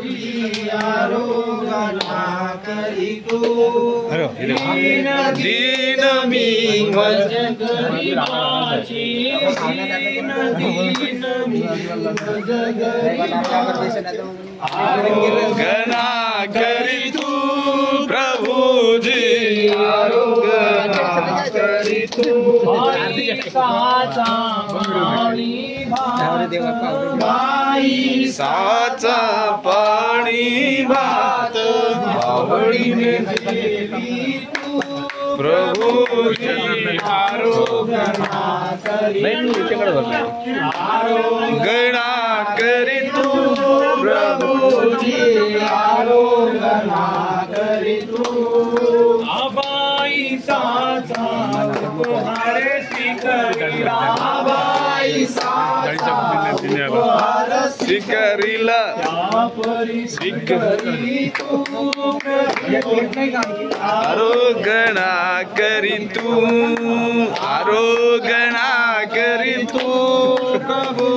जी आरोगना करी तू दीन मी भज गरिबाची दीन मी भज गरिबाची आरोगना करी तू प्रभु जी आरोगना करी तू बाई साचा पाणी भात आवडीने देवी तू प्रभु जी आरोगना करी आरोगना करी तू प्रभु जी आरोगना करी तू आबाई साचा उपहारे स्वीकारिला आबाई साचा उपहार स्वीकारिला स्वीकारी तू आरोगना करी तू आरोगना करी तू प्रभु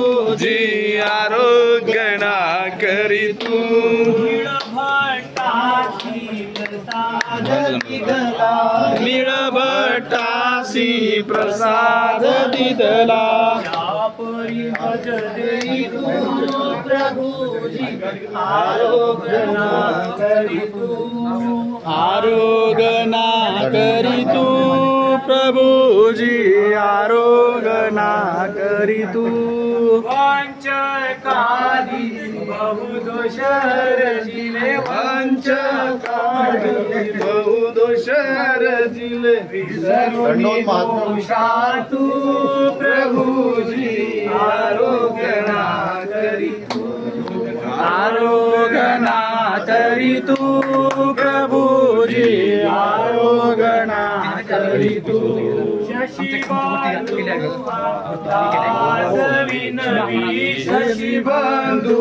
जी आरोगना करी तू निळभटासी प्रसाद दिदला भज देई तू प्रभु जी आरोगना करी तू आरोगना करी तू प्रभु जी आरोगना करी तू वंचकादी बहुदोष रचिले वंचकादी बहुदोष रचिले तू प्रभु जी आरोगना करी तू आरोगना करी तू प्रभु जी आरोगना करी तू शशि बंधु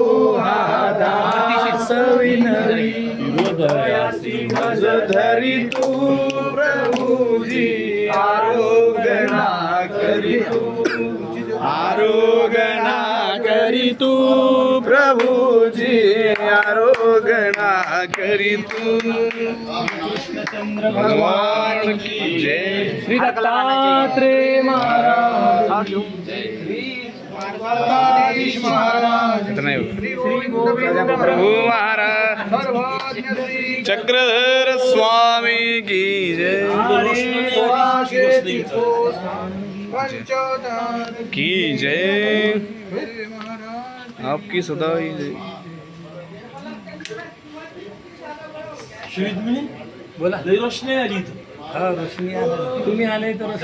दास विनवी हृदयासी भज धरी तू प्रभु जी आरोगना करी तू आरोगना करी तू प्रभु जी आरोगना करी तू कृष्णचंद्र भगवान की जय श्री दत्तात्रेय महाराज श्री द्वारकाधीश महाराज श्री गोविंद प्रभु महाराज चक्रधर स्वामी की जय की जय आपकी सदा ही जय बोला रोशनी आली. हा रोशनी आली. तुम्ही आले तर